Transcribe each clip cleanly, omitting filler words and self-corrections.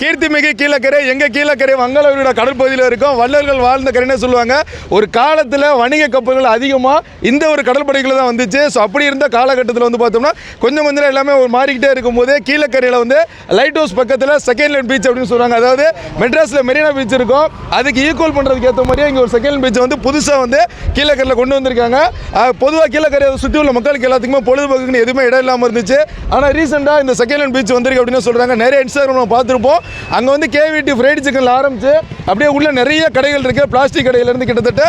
கீர்த்திமிகு கீழக்கரை எங்கள் கீழக்கரை வங்காளவிட கடற்பகுதியில் இருக்கும். வள்ளல்கள் வாழ்ந்த கரைன்னு சொல்லுவாங்க. ஒரு காலத்தில் வணிக கப்பல்கள் அதிகமாக இந்த ஒரு கடற்படைகளில் தான் வந்துச்சு. ஸோ அப்படி இருந்த காலகட்டத்தில் வந்து பார்த்தோம்னா கொஞ்சம் கொஞ்சம் எல்லாமே ஒரு மாறிக்கிட்டே இருக்கும்போது கீழக்கரையில் வந்து லைட் ஹவுஸ் பக்கத்தில் செகண்ட் லைன் பீச் அப்படின்னு சொல்லுவாங்க. அதாவது மெட்ராஸில் மெரினா பீச் இருக்கும், அதுக்கு ஈக்குவல் பண்ணுறதுக்கு ஏற்ற மாதிரியே இங்கே ஒரு செகண்ட் லைன் பீச் வந்து புதுசாக வந்து கீழக்கரையில் கொண்டு வந்திருக்காங்க. பொதுவாக கீழக்கரையை சுற்றி உள்ள மக்களுக்கு எல்லாத்துக்குமே பொழுதுபோக்குன்னு எதுவுமே இடம் இல்லாமல் இருந்துச்சு. ஆனால் ரீசெண்டாக இந்த செகண்ட் லைன் பீச் வந்திருக்கு அப்படின்னு சொல்கிறாங்க. நிறைய இன்ஸ்டாகிராம் நம்ம பார்த்துருப்போம். அங்கே வந்து கேவிடி ஃப்ரைட் சிக்கனில் ஆரம்பிச்சு அப்படியே உள்ள நிறைய கடைகள் இருக்குது. பிளாஸ்டிக் கடையிலேருந்து கிட்டத்தட்ட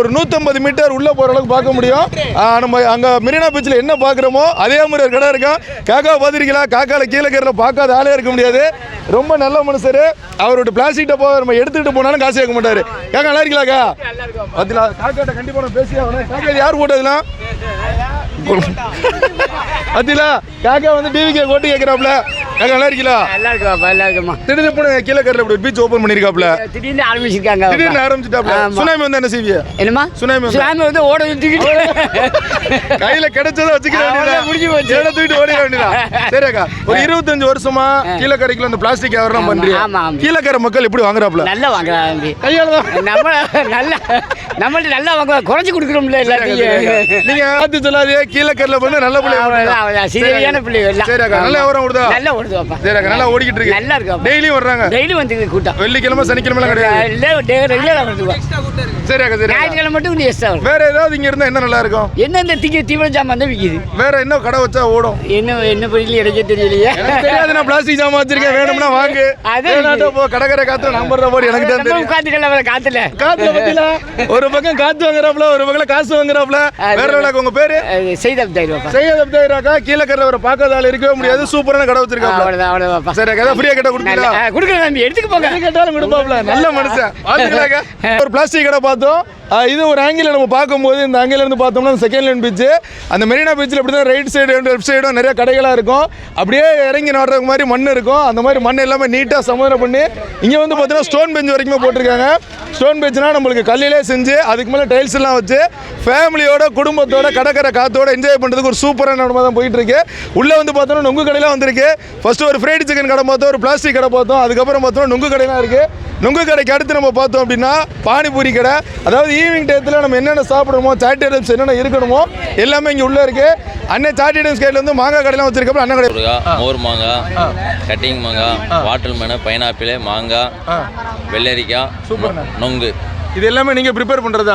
ஒரு 150 மீட்டர் உள்ளே போகிற அளவுக்கு பார்க்க முடியும். நம்ம அங்கே மெரினா பீச்சில் என்ன பார்க்குறோமோ அதே மாதிரி ஒரு கடை இருக்கும். காக்கா பார்த்துருக்கீங்களா? காக்காவில் கீழக்கரையில் பார்க்காத ஆளே இருக்க முடியாது. ரொம்ப நல்ல மனுஷர். அவரோட பிளாஸ்டிக் டப்பா நம்ம எடுத்துகிட்டு போனாலும் காசு கேட்க மாட்டார். காக்கா நல்லா இருக்கீங்களாக்கா? பார்த்தீங்களா? காக்காட்ட கண்டிப்பாக நான் பேசியா காக்கா யார் போட்டதுலாம் பார்த்தீங்களா? காக்கா வந்து டிவிக்கு ஓட்டு கேட்குறாப்புல. காக்கா நல்லா இருக்கீங்களா? நல்லா இருக்குப்பா, நல்லா இருக்குமா. திடீர்னு போன கீழக்கரையில் இப்படி பீச் ஓப்பன் பண்ணியிருக்காப்புல. திடீர்னு ஆரம்பிச்சிருக்காங்க. திடீர்னு ஆரம்பிச்சுட்டாப்புல. சுனாமி வந்து என்ன செய்வீங்க? என்னமா சுனாமி வந்து ஓட தூக்கிட்டு கையில கிடைச்சதை வச்சுக்க முடிஞ்சு போச்சு. தூக்கிட்டு ஓடிட வேண்டியதான். சரிக்கா, ஒரு 25 வருஷமா கீழக்கரைக்குள்ள அந்த பிளாஸ்டிக் வியாபாரம் பண்றீங்க. கீழக்கரை மக்கள் எப்படி வாங்குறாப்புல? நல்லா வாங்குறாங்க. கையால நம்ம நல்லா நம்மள்ட்ட நல்லா வாங்க, குறைச்சு கொடுக்குறோம்ல எல்லாத்தையும். நீங்க பார்த்து சொல்லாதே. கீழக்கரையில பண்ண நல்ல பிள்ளை, சரியான பிள்ளைகள். சரிக்கா, நல்ல வியாபாரம் ஓடுதா? நல்லா ஓடுதுப்பா. சரிக்கா, நல்லா ஓடிக்கிட்டு இருக்கு. நல்லா இருக்கு. டெய்லியும் வர்றாங்க. டெய்லி வந்து கூட்டம். வெள்ளிக்கிழமை சனிக்கிழமை கிடையாது. ரெகுலரா வருதுப்பா. சரிக்கா, சரி. ஞாயிற்றுக்கிழமை மட்டும் கொஞ்சம் எக்ஸ்ட்ரா வரும். வேற ஏதாவது இங்க இருந்தா என்ன நல்லா இருக்கும்? என்ன இந்த தீவிர ஜாமான் தான் விற்கிது. வேற என்ன கடை வச்சா ஓடும்? என்ன பொருள் எனக்கே தெரியலையே. தெரியாது. நான் பிளாஸ்டிக் ஜாமான் வச்சிருக்கேன், வேணும்னா வாங்கு. கடற்கரை காத்து நம்புற போது எனக்கு தான் தெரியும். உட்காந்துக்கலாம் காத்துல பத்தில ஒரு பக்கம் காத்து வாங்குறாப்ல, ஒரு பக்கம் காசு வாங்குறாப்ல. வேற விளக்கு உங்க பேரு? செய்யதப்தாயிராக்கா. கீழக்கரையில வர பார்க்காத ஆள் இருக்கவே முடியாது. சூப்பரான கடை வச்சிருக்காங்க. அவ்வளவுதான், அவ்வளவுதான். சரி, கதை ஃப்ரீயா கேட்டா கொடுப்பீங்களா? கொடுக்குறேன் தம்பி, எடுத்துக்கு போங்க. கேட்டாலும் கொடுப்பாப்ல. நல்ல மனுஷன். ஒரு பிளாஸ்டிக் கடை பார்த்தோம். இது ஒரு ஆங்கிள் நம்ம பார்க்கும்போது இந்த ஆங்கிள் இருந்து பார்த்தோம்னா செகண்ட் லைன் பீச். அந்த மெரினா பீச்சில் இப்படி தான் ரைட் சைடு லெஃப்ட் சைடும் நிறைய கடைகளாக இருக்கும். அப்படியே இறங்கி நடுறதுக்கு மாதிரி மண் இருக்கும். அந்த மாதிரி மண் எல்லாமே நீட்டாக சமதனம் பண்ணி இங்கே வந்து பார்த்தீங்கன்னா ஸ்டோன் பெஞ்ச் வரைக்குமே போட்டிருக்காங்க. ஸ்டோன் பெஞ்ச்னா நம்மளுக்கு கல்லிலே செஞ்சு அதுக்கு மேலே டைல்ஸ் எல்லாம் வச்சு ஃபேமிலியோட குடும்பத்தோட கடற்கரை காத்தோட என்ஜாய் பண்ணுறதுக்கு ஒரு சூப்பரான இடமா தான் போயிட்டு இருக்கு. உள்ளே வந்து பார்த்தோம்னா நுங்கு கடையெல்லாம் வந்திருக்கு. ஃபர்ஸ்ட் ஒரு ஃப்ரைட் சிக்கன் கடை பார்த்தோம், ஒரு பிளாஸ்டிக் கடை பார்த்தோம். அதுக்கப்புறம் பார்த்தோம்னா நுங்கு கடையெல்லாம் இருக்கு. நுங்கு கடைக்கு அடுத்து நம்ம பார்த்தோம் அப்படின்னா பானிபூரி கடை. அதாவது ஈவினிங் டயத்தில் நம்ம என்னென்ன சாப்பிடுறோமோ சாட் ஐட்டம்ஸ் என்னென்ன இருக்கணுமோ எல்லாமே இங்கே உள்ள இருக்கு. அண்ணன் சாட் ஐட்டம்ஸ் கையில் வந்து மாங்காய் கடையெல்லாம் வச்சிருக்கப்ப அண்ணன் கடை மோர் மாங்காய், கட்டிங் மாங்காய், வாட்டர் மேனு, பைனாப்பிள், மாங்காய், வெள்ளரிக்காய், சூப்பர் நொங்கு, இது எல்லாமே நீங்க ப்ரிப்பேர் பண்றதா?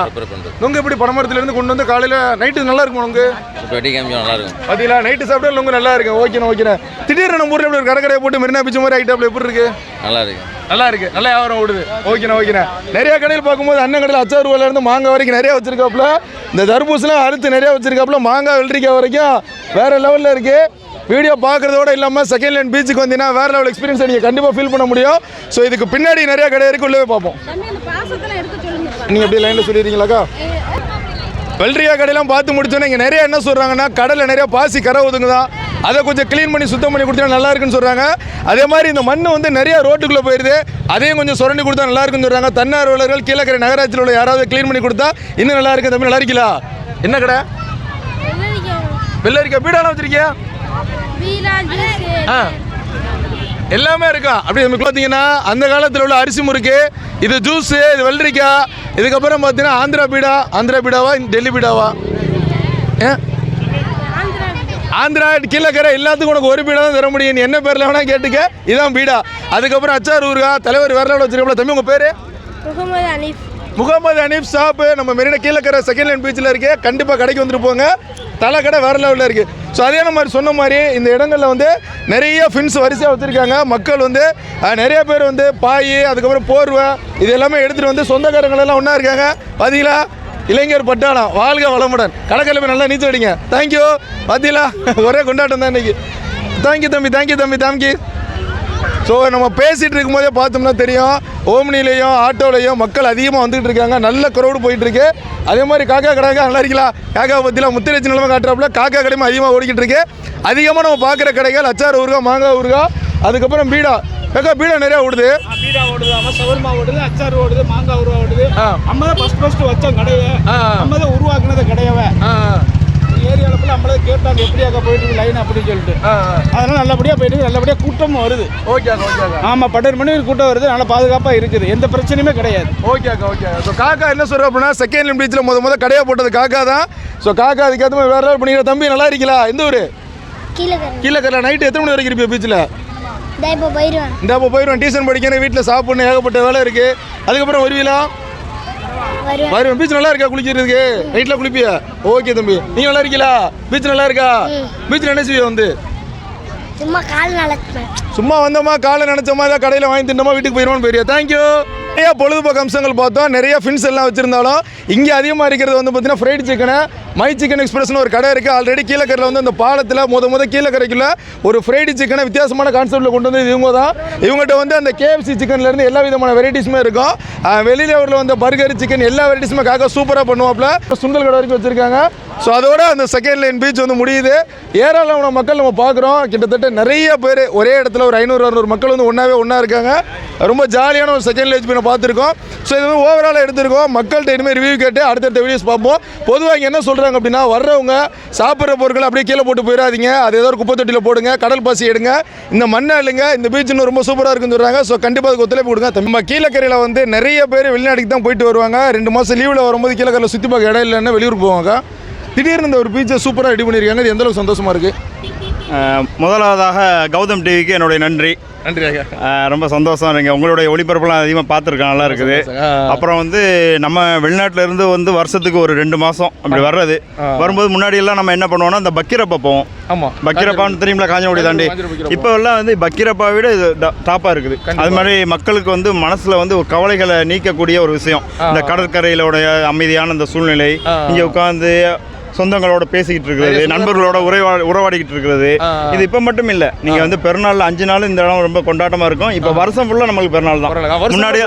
நுங்கு எப்படி பனமரத்துல இருந்து கொண்டு வந்து காலையில நைட்டு நல்லா இருக்கும் நுங்கு. நல்லா இருக்கும். பாத்தீங்களா? நைட்டு சாப்பிட்டா நுங்கு நல்லா இருக்கும். ஓகே. திடீர்னு நம்ம ஊர்ல எப்படி கடற்கரையை போட்டு மெரினா பீச் மாதிரி ஐட்டம்ல எப்படி இருக்கு? நல்லா இருக்கு. நல்லா இருக்கு. நல்ல வியாபாரம் ஓடுது. ஓகே. நிறைய கடையில் பார்க்கும்போது அண்ணன் கடையில் அச்சாரூவால இருந்து மாங்காய் வரைக்கும் நிறைய வச்சிருக்காப்புல. இந்த தர்பூசெல்லாம் அறுத்து நிறைய வச்சிருக்காப்புல. மாங்காய் வெள்ளரிக்காய் வரைக்கும் வேற லெவல்ல இருக்கு. வீடியோ பார்க்குறதோட இல்லாமல் செகண்ட் லைன் பீச்சுக்கு வந்தீங்கன்னா வேறு லெவல் எக்ஸ்பீரியன்ஸை நீங்கள் கண்டிப்பாக ஃபீல் பண்ண முடியும். ஸோ இதுக்கு பின்னாடி நிறைய கடை இருக்கு, உள்ளே பார்ப்போம். நீங்கள் எப்படி லைனில் சொல்லிடுறீங்களாக்கா? வெள்ளரிக்காய் கடையெல்லாம் பார்த்து முடிச்சோன்னே இங்கே நிறைய என்ன சொல்கிறாங்கன்னா கடலில் நிறைய பாசி கரை ஒதுங்குதான், அதை கொஞ்சம் க்ளீன் பண்ணி சுத்தம் பண்ணி கொடுத்தா நல்லா இருக்குன்னு சொல்கிறாங்க. அதே மாதிரி இந்த மண் வந்து நிறைய ரோட்டுக்குள்ளே போயிடுது, அதையும் கொஞ்சம் சுரண்டி கொடுத்தா நல்லா இருக்குன்னு சொல்கிறாங்க. தன்னார்வலர்கள் கீழக்கரை நகராட்சியில் உள்ள யாராவது க்ளீன் பண்ணி கொடுத்தா இன்னும் நல்லா இருக்கு. தம்பி நல்லா இருக்கீங்களா? என்ன கடை? வெள்ளரிக்காய் பீடாலாம் வச்சிருக்கியா? எல்லாமே இருக்கா? அப்படி நம்ம பார்த்தீங்கன்னா அந்த காலத்தில் உள்ள அரிசி முறுக்கு, இது ஜூஸு, இது வெள்ளரிக்காய். இதுக்கப்புறம் பார்த்தீங்கன்னா ஆந்திரா பீடாவா டெல்லி பீடாவா? ஆந்திரா கீழக்கரை எல்லாத்துக்கும் உனக்கு ஒரு பீடா தான் தர முடியும். நீ என்ன பேரில் வேணா கேட்டுக்க, இதான் பீடா. அதுக்கப்புறம் அச்சார் ஊருகா தலைவர் வேற வச்சிருக்கோம்ல. தம்பி உங்கள் பேர்? முகமது அனீப் ஷாப்பு. நம்ம மெரினா கீழக்கரை செகண்ட் லைன் பீச்சில் இருக்கு. கண்டிப்பாக கடைக்கு வந்துட்டு போங்க. தலை கடை வேற லெவலில் இருக்குது. ஸோ அதே மாதிரி சொன்ன மாதிரி இந்த இடங்களில் வந்து நிறைய ஃபின்ஸ் வரிசையாக வச்சுருக்காங்க. மக்கள் வந்து நிறைய பேர் வந்து பாய், அதுக்கப்புறம் போர்வை, இது எல்லாமே எடுத்துகிட்டு வந்து சொந்தக்காரங்களெல்லாம் ஒன்றா இருக்காங்க. பார்த்தீங்களா? இளைஞர் பட்டாளம் வாழ்க வளமுடன். கடற்கரை நல்லா நீச்சல் அடிங்க. தேங்க்யூ. பார்த்தீங்களா? ஒரே கொண்டாட்டம் தான் இன்னைக்கு. தேங்க்யூ தம்பி. ஸோ நம்ம பேசிகிட்டு இருக்கும்போதே பார்த்தோம்னா தெரியும், ஓம்னிலையும் ஆட்டோலையும் மக்கள் அதிகமாக வந்துகிட்டு இருக்காங்க. நல்ல க்ரௌடு போயிட்டுருக்கு. அதே மாதிரி காக்கா கடை நல்லா இருக்கீங்களா? காக்கா பற்றிலாம் முத்திரச்சி நிலமை காட்டுறாப்புல காக்கா கடையும் அதிகமாக ஓடிக்கிட்டு இருக்கு. அதிகமாக நம்ம பார்க்குற கடைகள் அச்சார் ஊறுகாய், மாங்காய் ஊறுகாய், அதுக்கப்புறம் பீடா. பீடா நிறையா ஓடுது. பீடா ஓடுது, சவர்மா ஓடுது, அச்சார் ஓடுது, மாங்காய் ஊறுகாய் ஓடுது. நம்ம தான் ஃபர்ஸ்ட் வச்சோம் கடையை, நம்ம தான் உருவாக்குனது கடையவே. ஏரியாவில் ஃபுல்லாக நம்மளே கேட்டாங்க எப்படியாக்கா போயிட்டு இருக்கு லைன் அப்படின்னு சொல்லிட்டு அதனால நல்லபடியாக போயிட்டு இருக்கு, நல்லபடியாக கூட்டமும் வருது. ஓகேக்கா ஓகேக்கா. ஆமாம், 12 மணி கூட்டம் வருது, நல்லா பாதுகாப்பாக இருக்குது, எந்த பிரச்சனையுமே கிடையாது. ஓகேக்கா ஓகே. ஸோ காக்கா என்ன சொல்கிறோம் அப்படின்னா செகண்ட் லைன் பீச்சில் முத கடையாக போட்டது காக்கா தான். ஸோ காக்கா அதுக்கேற்ற மாதிரி வேறு பண்ணிக்கிற. தம்பி நல்லா இருக்கீங்களா? எந்த ஊர்? கீழக்கரை. நைட்டு எத்தனை மணி வரைக்கும் இருப்பீங்க பீச்சில்? இந்த இப்போ போயிடுவேன். டியூஷன் படிக்கணும், வீட்டில் சாப்பிட்ணும், ஏகப்பட்ட வேலை இருக்குது. அதுக்கப்புறம் வருவீங்களா? வருவேன். பீச் நல்லா இருக்கா குளிக்கிறதுக்கு? நைட்டில் குளிப்பியா? ஓகே தம்பி. நீ நல்லா இருக்கீங்களா? பீச் நல்லா இருக்கா? பீச்சில் என்ன செய்ய வந்து சும்மா வந்தோமா காலை நினைச்சோமா ஏதாவது கடையில் வாங்கி தின்னோமா வீட்டுக்கு போயிடுவோம்னு போயிருயா. தேங்க்யூ. நிறைய பொழுதுபோக்கு அம்சங்கள் பார்த்தோம், நிறைய ஃபின்ஸ் எல்லாம் வச்சிருந்தாலும் இங்கே அதிகமாக இருக்கிறது வந்து பார்த்தீங்கன்னா ஃப்ரைட் சிக்கனு. மை சிக்கன் எக்ஸ்பிரஸ்னு ஒரு கடை இருக்குது. ஆல்ரெடி கீழக்கரையில் வந்து அந்த பாலத்தில் முத கீழக்கரைக்குள்ள ஒரு ஃப்ரைடு சிக்கனை வித்தியாசமான கான்செப்ட்டில் கொண்டு வந்து இவங்க தான். இவங்ககிட்ட வந்து அந்த KFC சிக்கன்லேருந்து எல்லா விதமான வெரைட்டிஸுமே இருக்கும். வெளியில் ஊரில் வந்து பர்கர் சிக்கன் எல்லா வெரைட்டிஸுமே காக்கா சூப்பராக பண்ணுவாப்புல. சுண்டல் கடை வரைக்கும் வச்சுருக்காங்க. ஸோ அதோட அந்த செகண்ட் லைன் பீச் வந்து முடியுது. ஏராளமான மக்கள் நம்ம பார்க்குறோம். கிட்டத்தட்ட நிறைய பேர் ஒரே இடத்துல ஒரு 500-600 மக்கள் வந்து ஒன்றா இருக்காங்க. ரொம்ப ஜாலியான ஒரு செகண்ட் லைன் பீச்சை பார்த்துருக்கோம். ஸோ இது வந்து ஓவராலாக எடுத்திருக்கோம். மக்கள்கிட்ட இனிமேல் ரிவ்யூ கேட்டு அடுத்தடுத்த வீடியோஸ் பார்ப்போம். பொதுவாக இங்கே என்ன சொல்கிறாங்க அப்படின்னா, வர்றவங்க சாப்பிட்ற பொருட்கள் அப்படியே கீழே போட்டு போயிடாதீங்க, அது ஏதோ ஒரு குப்பை தொட்டியில் போடுங்க, கடல் பாசி எடுங்க, இந்த மண்ணை இல்லைங்க, இந்த பீச் இன்னும் ரொம்ப சூப்பராக இருக்குன்னு சொல்கிறாங்க. ஸோ கண்டிப்பாக அதுக்கு ஒத்துழைப்பு கொடுங்க. நம்ம கீழக்கரையில் வந்து நிறைய பேர் வெளிநாட்டுக்கு தான் போயிட்டு வருவாங்க. 2 மாதம் லீவில் வரும்போது கீழக்கரையில் சுற்றி பார்க்க இடம் இல்லைன்னா வெளியூர் போவாங்க. திடீர்னு இந்த ஒரு பீச்சை சூப்பராக ரெடி பண்ணியிருக்காங்க. இது எந்தளவுக்கு சந்தோஷமாக இருக்குது? முதலாவதாக கௌதம் டிவிக்கு என்னுடைய நன்றி. ரொம்ப சந்தோஷம். நீங்கள் உங்களுடைய ஒளிபரப்புலாம் அதிகமாக பார்த்துருக்கேன், நல்லா இருக்குது. அப்புறம் வந்து நம்ம வெளிநாட்டில் இருந்து வந்து வருஷத்துக்கு ஒரு 2 மாதம் அப்படி வர்றது. வரும்போது முன்னாடியெல்லாம் நம்ம என்ன பண்ணுவோம்னா இந்த பக்கீரப்பா போவோம். ஆமாம், பக்கீரப்பான்னு தெரியுங்களா? காஞ்சனகுடி தாண்டி. இப்போ எல்லாம் வந்து பக்கீரப்பா விட இது டாப்பாக இருக்குது. அது மாதிரி மக்களுக்கு வந்து மனசில் வந்து ஒரு கவலைகளை நீக்கக்கூடிய ஒரு விஷயம். இந்த கடற்கரையிலோடைய அமைதியான இந்த சூழ்நிலை, இங்கே உட்காந்து சொந்தங்களோட பேசிக்கிட்டு இருக்கிறது, நண்பர்களோட உறவாடிக்கிட்டு இருக்கிறது. இது இப்போ மட்டும் இல்லை, நீங்கள் வந்து பெருநாள் 5 நாள் இந்த இடம் ரொம்ப கொண்டாட்டமாக இருக்கும். இப்போ வருஷம் ஃபுல்லாக நம்மளுக்கு பெருநாள் தான். முன்னாடி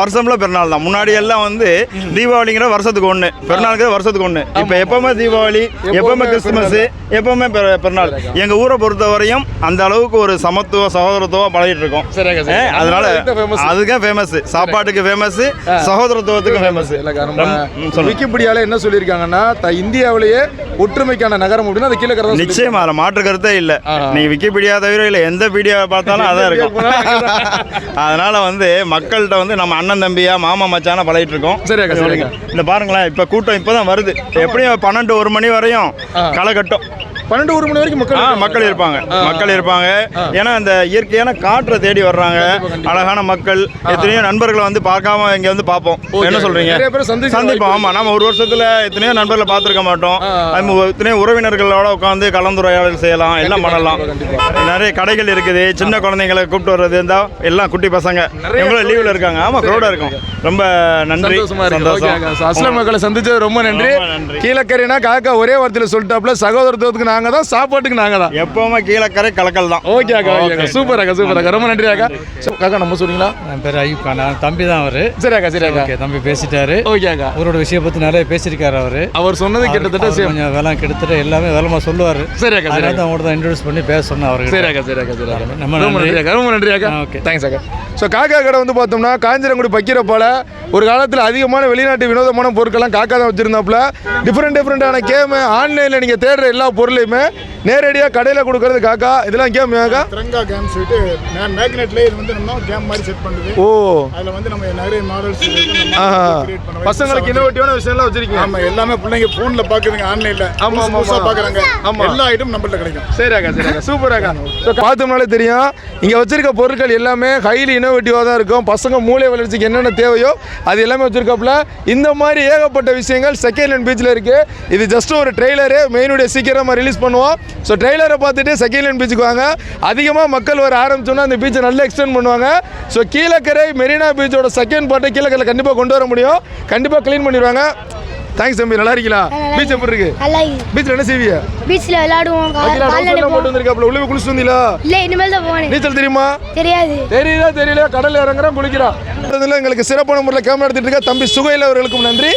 வருஷம் ஃபுல்லாக பெருநாள் தான். முன்னாடி எல்லாம் வந்து தீபாவளிங்கிற வருஷத்துக்கு ஒன்று, பெருநாளுங்கிற வருஷத்துக்கு ஒன்று. இப்போ எப்போவுமே தீபாவளி, எப்போவுமே கிறிஸ்துமஸ், எப்போவுமே பெருநாள். எங்கள் ஊரை பொறுத்த வரையும் அந்த அளவுக்கு ஒரு சமத்துவ சகோதரத்துவம் பழகிட்டு இருக்கோம். அதனால அதுக்கு ஃபேமஸ், சாப்பாட்டுக்கு ஃபேமஸ், சகோதரத்துவத்துக்கு ஃபேமஸ். விக்கிபீடியாவில் என்ன சொல்லியிருக்காங்கன்னா, இந்தியா ஒற்றுமைக்கான நகரம் அப்படின்னா அது கீழக்கரை. நிச்சயமா மாற்று கருத்தே இல்லை. நீங்க விக்கிபீடியா தவிர இல்லை எந்த வீடியோ பார்த்தாலும் அதான் இருக்கும். அதனால வந்து மக்கள்கிட்ட வந்து நம்ம அண்ணன் தம்பியா மாமா மச்சான பழகிட்டு இருக்கோம். சரியா? இந்த பாருங்களேன், இப்ப கூட்டம் இப்பதான் வருது. எப்படியும் 12-1 மணி வரையும் களை கட்டும். 12-1 மணி வரைக்கும் மக்கள் இருப்பாங்க. ஏன்னா அந்த இயற்கையான காற்றை தேடி வர்றாங்க. அழகான மக்கள், எத்தனையோ நண்பர்களை வந்து பார்க்காம இங்க வந்து பார்ப்போம். என்ன சொல்றீங்க? சந்திப்போம். ஆமா, நம்ம ஒரு வருஷத்துல எத்தனையோ நண்பர்களை பார்த்துருக்க மாட்டோம். எத்தனையோ உறவினர்களோட உட்காந்து கலந்துரையாடல் செய்யலாம், எல்லாம் பண்ணலாம். நிறைய கடைகள் இருக்குது. சின்ன குழந்தைங்களை கூப்பிட்டு வர்றது இருந்தா எல்லாம் குட்டி பசங்க எவ்வளவு லீவ்ல இருக்காங்க. ஆமா, க்ரௌடா இருக்கும். ரொம்ப நன்றி, சந்தோஷம். அஸ்லாம் மக்களை சந்திச்சது ரொம்ப நன்றி. கீழக்கரைனா காக்கா ஒரே வார்த்தையில் சொல்லிட்டாப்ல, சகோதரத்துவத்துக்கு நாங்க தான், சாப்பாட்டுக்கு நாங்க தான். எப்பவுமே கீழக்கரை கலக்கல் தான். ஓகே அக்கா, சூப்பர் அக்கா, ரொம்ப நன்றி அக்கா. காக்கா நம்ம சொல்றீங்களா? என் பேர் ஐயூப் கான், தம்பி தான் அவரு. சரி அக்கா. தம்பி பேசிட்டாரு. ஓகே அக்கா. அவரோட விஷயம் பத்தி நிறைய பேசியிருக்காரு அவரு. அவர் சொன்னது கிட்டத்தட்ட கொஞ்சம் வேலை கிட்டத்தட்ட எல்லாமே வேலைமா சொல்லுவாரு. சரி அக்கா. அவங்கள்ட்ட தான் இன்ட்ரோடியூஸ் பண்ணி பேச சொன்னேன் அவருக்கு. சரி அக்கா. ரொம்ப நன்றி அக்கா. ஓகே, தேங்க்ஸ் அக்கா. ஸோ காக்கா கடை வந்து பார்த்தோம்னா காஞ்சிரங்குடி பக்கீரப்பால ஒரு காலத்தில் அதிகமான வெளிநாட்டு வினோதமான பொருட்கள்லாம் காக்கா தான் வச்சுருந்தாப்புல. டிஃப்ரெண்டான கேமு, ஆன்லைனில் நீங்கள் தேடுற எல்லா பொருளையுமே நேரடியாக கடையில் கொடுக்கறது காக்கா. இதெல்லாம் கேம் காக்கா திரங்கா கேம் சொல்லிட்டு மேக்னெட்லேயே இது வந்து நம்ம கேம் மாதிரி செட் பண்ணுறது. ஓ, அதில் வந்து நம்ம நிறைய மாடல்ஸ் பசங்களுக்கு இன்னோவேட்டிவான விஷயம்லாம் வச்சிருக்கீங்க. ஆமாம், எல்லாமே பிள்ளைங்க ஃபோனில் பார்க்குறதுங்க, ஆன்லைனில் பார்க்குறாங்க. ஆமாம், எல்லா ஐட்டம் நம்மள்ட்ட கிடைக்கும். சரி அக்கா, சூப்பர் அக்கா. ஸோ பார்த்தோம்னாலே தெரியும், இங்கே வச்சிருக்க பொருட்கள் எல்லாமே ஹைலி இன்னோவேட்டிவாக தான் இருக்கும். பசங்க மூளை வளர்ச்சிக்கு என்னென்ன தேவையோ அது எல்லாமே வச்சிருக்காப்புல. இந்த மாதிரி ஏகப்பட்ட விஷயங்கள் செகண்ட் லைன் பீச்சில் இருக்குது. இது ஜஸ்ட் ஒரு ட்ரெய்லரு, மெயினுடைய சீக்கிரமாக ரிலீஸ் பண்ணுவோம். ஸோ ட்ரெய்லரை பார்த்துட்டு செகண்ட் லைன் பீச்சுக்கு வாங்க. அதிகமாக மக்கள் வர ஆரம்பிச்சோன்னா அந்த பீச்சை நல்லா எக்ஸ்டெண்ட் பண்ணுவாங்க. ஸோ கீழக்கரை மெரினா பீச்சோட செகண்ட் பார்ட்டை கீழக்கரையில் கண்டிப்பாக கொண்டு வர முடியும். கண்டிப்பாக க்ளீன் பண்ணிடுவாங்க. தேங்க்ஸ் தம்பி, நல்லா இருக்கீங்களா? பீச் எப்படி இருக்கு? பீச்ல என்ன செய்வீங்க? பீச்ல விளையாடுவோம். போட்டு வந்திருக்காப்ல, உள்ள குளிச்சு வந்தீங்களா? இல்ல, இனிமேல் தான் போறேன். நீச்சல் தெரியுமா? தெரியல. கடல்ல இறங்குறோம், குளிக்கிறோம். எங்களுக்கு சிறப்பான முறையில் கேமரா எடுத்துட்டு இருக்க தம்பி சுகைல் அவர்களுக்கும் நன்றி.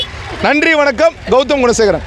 வணக்கம். கௌதம் குணசேகரன்.